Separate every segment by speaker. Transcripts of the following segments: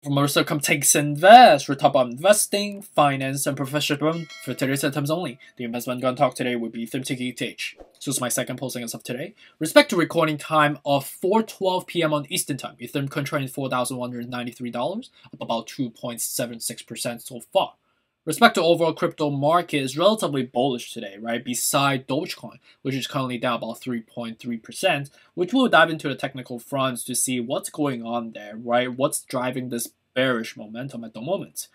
Speaker 1: From our circumtakes invest, we talk about investing, finance, and professionalism for today's items only. The investment gonna talk today will be Ethereum ETH. So it's my second posting as of today. Respect to recording time of 4:12 p.m. on Eastern Time. Ethereum contracting $4,193, up about 2.76% so far. Respect to overall crypto market is relatively bullish today, right? Beside Dogecoin, which is currently down about 3.3%, which we'll dive into the technical fronts to see what's going on there, right? What's driving this bearish momentum at the moment.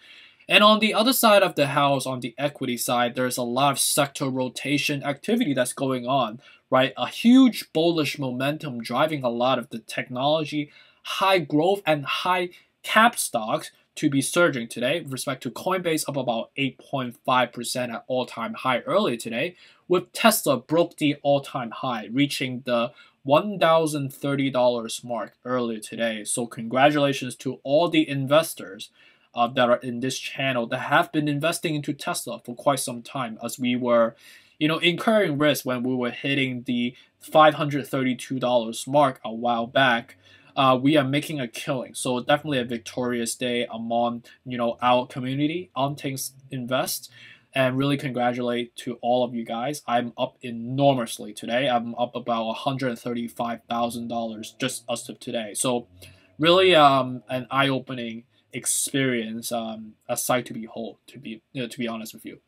Speaker 1: And on the other side of the house, on the equity side, there's a lot of sector rotation activity that's going on, right? A huge bullish momentum driving a lot of the technology, high growth, and high cap stocks to be surging today. With respect to Coinbase, up about 8.5% at all-time high earlier today, with Tesla broke the all-time high, reaching the $1,030 mark earlier today. So congratulations to all the investors that are in this channel that have been investing into Tesla for quite some time, as we were, incurring risk when we were hitting the $532 mark a while back. We are making a killing. So definitely a victorious day among, our community on Things Invest. And really congratulate to all of you guys. I'm up enormously today. I'm up about $135,000 just as of today. So really an eye-opening experience, a sight to behold, to be honest with you.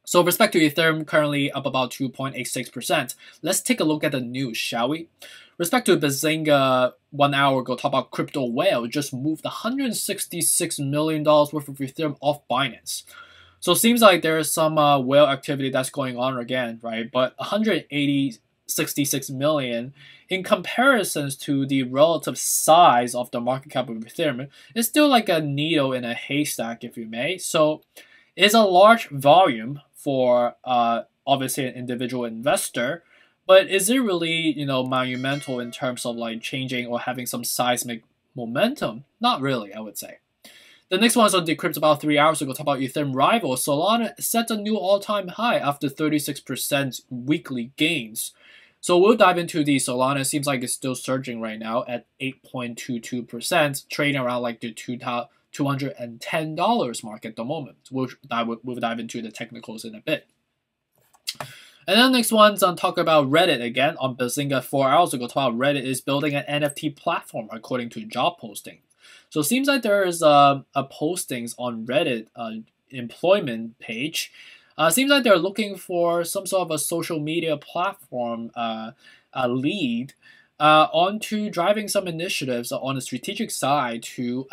Speaker 1: So with respect to Ethereum, currently up about 2.86%. Let's take a look at the news, shall we? With respect to Bazinga, 1 hour ago, talk about crypto whale just moved $166 million worth of Ethereum off Binance. So it seems like there is some whale activity that's going on again, right? But 66 million in comparisons to the relative size of the market cap of Ethereum is still like a needle in a haystack, if you may. So it's a large volume for obviously an individual investor, but is it really monumental in terms of like changing or having some seismic momentum? Not really, I would say. The next one is on Decrypt about 3 hours ago. Talk about Ethereum rival. Solana set a new all-time high after 36% weekly gains. So we'll dive into the Solana. It seems like it's still surging right now at 8.22%, trading around like the $210 mark at the moment. We'll dive into the technicals in a bit. And then the next one's on talk about Reddit again. On Bazinga 4 hours ago, talk about Reddit is building an NFT platform according to job posting. So it seems like there is a postings on Reddit employment page. Seems like they're looking for some sort of a social media platform lead onto driving some initiatives on the strategic side to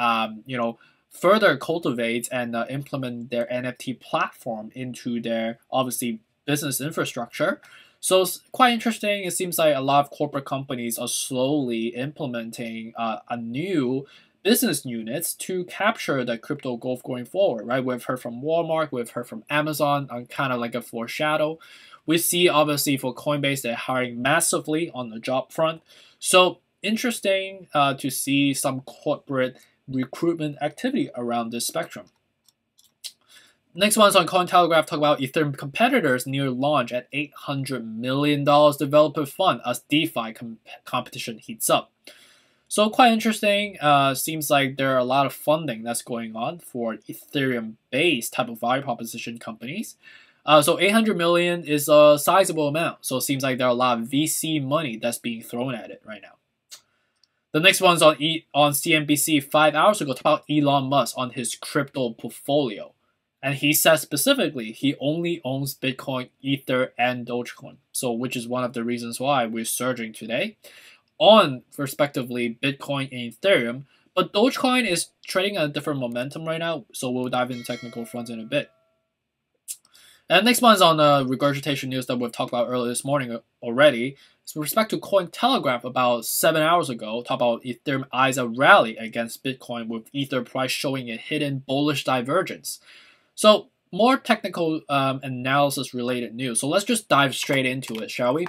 Speaker 1: further cultivate and implement their NFT platform into their obviously business infrastructure. So it's quite interesting. It seems like a lot of corporate companies are slowly implementing a new business units to capture the crypto growth going forward, right? We've heard from Walmart, we've heard from Amazon on kind of like a foreshadow. We see obviously for Coinbase, they're hiring massively on the job front. So interesting to see some corporate recruitment activity around this spectrum. Next one's on Cointelegraph, talk about Ethereum competitors near launch at $800 million developer fund as DeFi competition heats up. So quite interesting. Seems like there are a lot of funding that's going on for Ethereum-based type of value proposition companies. So 800 million is a sizable amount. So it seems like there are a lot of VC money that's being thrown at it right now. The next one's on CNBC 5 hours ago, talk about Elon Musk on his crypto portfolio. And he says specifically he only owns Bitcoin, Ether, and Dogecoin. So which is one of the reasons why we're surging today on respectively Bitcoin and Ethereum, but Dogecoin is trading at a different momentum right now, so we'll dive into technical fronts in a bit. And next one is on the regurgitation news that we've talked about earlier this morning already. So with respect to Cointelegraph about 7 hours ago, talk about Ethereum eyes a rally against Bitcoin with Ether price showing a hidden bullish divergence. So more technical analysis related news. So let's just dive straight into it, shall we?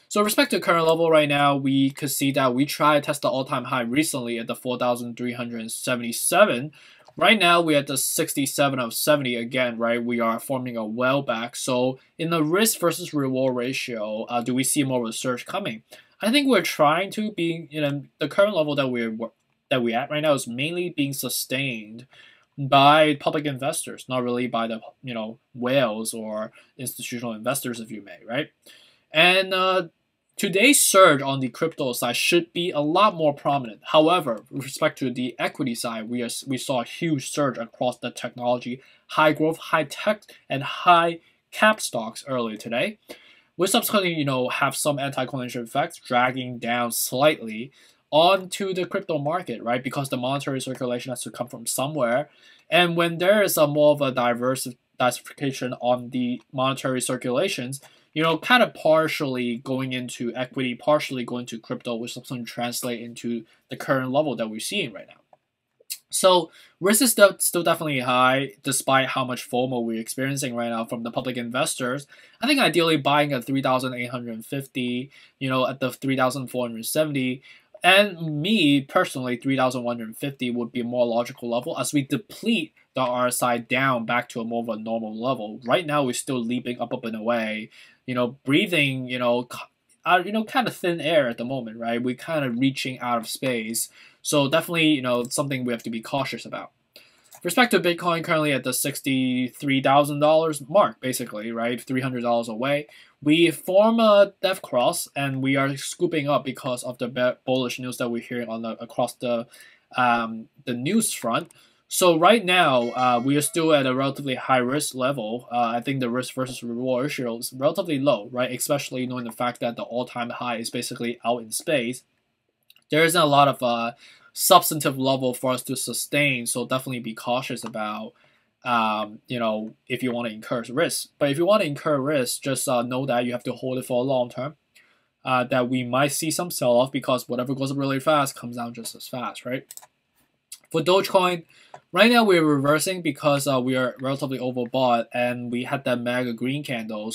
Speaker 1: So with respect to current level right now, we could see that we tried to test the all-time high recently at the 4,377. Right now, we're at the 67 of 70 again, right? We are forming a well back. So in the risk versus reward ratio, do we see more research coming? I think we're trying to be, the current level that we're that we're at right now is mainly being sustained by public investors, not really by the whales or institutional investors, if you may, right? And today's surge on the crypto side should be a lot more prominent. However, with respect to the equity side, we saw a huge surge across the technology, high growth, high tech, and high cap stocks earlier today. We subsequently, have some anti-correlation effects dragging down slightly onto the crypto market, right? Because the monetary circulation has to come from somewhere. And when there is a more of a diversification on the monetary circulations, kind of partially going into equity, partially going to crypto, which sometimes translate into the current level that we're seeing right now. So risk is still definitely high, despite how much FOMO we're experiencing right now from the public investors. I think ideally buying at 3,850, at the 3,470, and me personally, 3,150 would be a more logical level as we deplete the RSI down back to a more of a normal level. Right now, we're still leaping up and away, breathing, kind of thin air at the moment, right? We're kind of reaching out of space. So definitely, something we have to be cautious about. With respect to Bitcoin, currently at the $63,000 mark, basically, right? $300 away. We form a death cross, and we are scooping up because of the bullish news that we're hearing across the news front. So right now, we are still at a relatively high risk level. I think the risk versus reward ratio is relatively low, right? Especially knowing the fact that the all-time high is basically out in space. There isn't a lot of substantive level for us to sustain, so definitely be cautious about, if you want to incur risk. But if you want to incur risk, just know that you have to hold it for a long term. That we might see some sell-off because whatever goes up really fast comes down just as fast, right? For Dogecoin, right now we're reversing because we are relatively overbought and we had that mega green candle.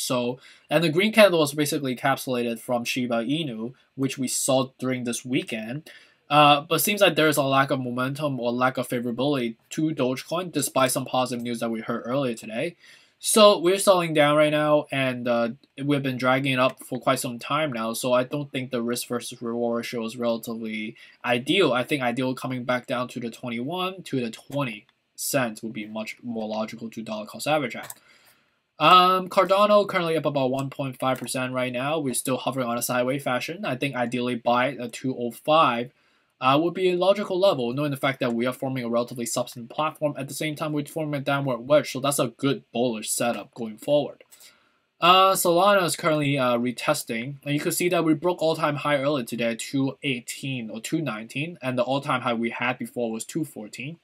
Speaker 1: And the green candle was basically encapsulated from Shiba Inu, which we saw during this weekend. But it seems like there's a lack of momentum or lack of favorability to Dogecoin, despite some positive news that we heard earlier today. So we're selling down right now, and we've been dragging it up for quite some time now. So I don't think the risk versus reward ratio is relatively ideal. I think ideal coming back down to the 21 to the 20 cents would be much more logical to dollar cost average at. Cardano currently up about 1.5% right now. We're still hovering on a sideways fashion. I think ideally buy at 205. Would be a logical level, knowing the fact that we are forming a relatively substantive platform. At the same time, we're forming a downward wedge, so that's a good bullish setup going forward. Solana is currently retesting, and you can see that we broke all-time high earlier today at 218 or 219, and the all-time high we had before was 214.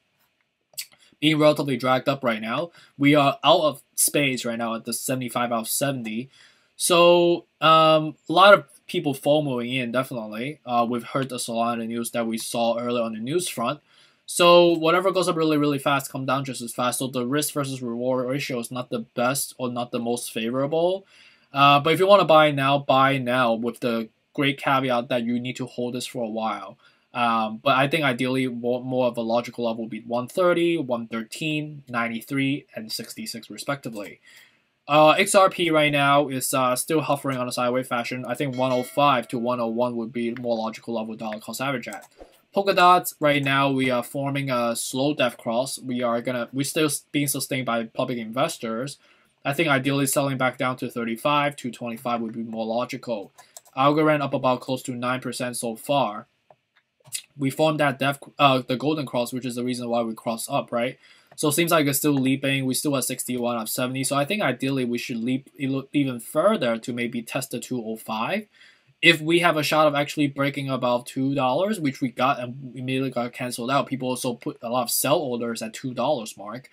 Speaker 1: Being relatively dragged up right now. We are out of space right now at the 75 out of 70. So a lot of people FOMOing in, definitely. We've heard the Solana news that we saw earlier on the news front. So whatever goes up really, really fast comes down just as fast. So the risk versus reward ratio is not the best or not the most favorable. But if you want to buy now with the great caveat that you need to hold this for a while. But I think ideally more of a logical level would be 130, 113, 93, and 66 respectively. XRP right now is still hovering on a sideways fashion. I think 105 to 101 would be more logical level dollar cost average at. Polkadot right now we are forming a slow death cross. We're still being sustained by public investors. I think ideally selling back down to 35 to 25 would be more logical. Algorand up about close to 9% so far. We formed that the golden cross, which is the reason why we crossed up, right? So it seems like it's still leaping. We still at 61 out of 70. So I think ideally we should leap even further to maybe test the 205. If we have a shot of actually breaking above $2, which we got and immediately got canceled out, people also put a lot of sell orders at $2 mark.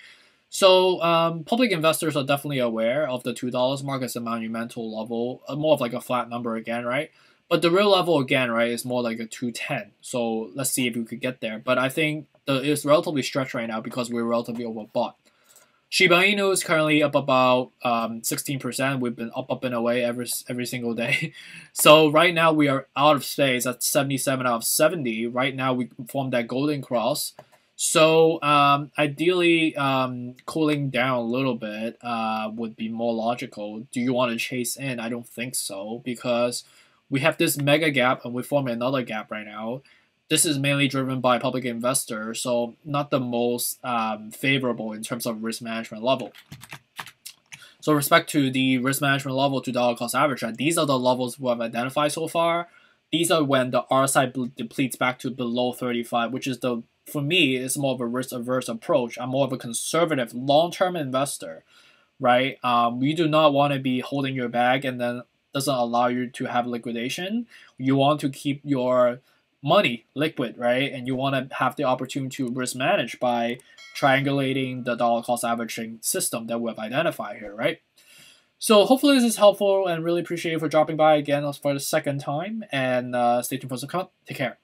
Speaker 1: So public investors are definitely aware of the $2 mark as a monumental level, more of like a flat number again, right? But the real level again, right, is more like a 210. So let's see if we could get there. But I think it's relatively stretched right now because we're relatively overbought. Shiba Inu is currently up about 16%. We've been up and away every single day. So right now we are out of space at 77 out of 70. Right now we formed that golden cross. So ideally cooling down a little bit would be more logical. Do you want to chase in? I don't think so because we have this mega gap and we form another gap right now. this is mainly driven by public investors, so not the most favorable in terms of risk management level. So respect to the risk management level to dollar cost average, these are the levels we have identified so far. These are when the RSI depletes back to below 35, which is for me, it's more of a risk-averse approach. I'm more of a conservative, long-term investor, right? You do not want to be holding your bag and then doesn't allow you to have liquidation. You want to keep your money liquid, right? And you want to have the opportunity to risk manage by triangulating the dollar cost averaging system that we have identified here, right? So hopefully this is helpful, and really appreciate you for dropping by again for the second time, and stay tuned for some comment. Take care.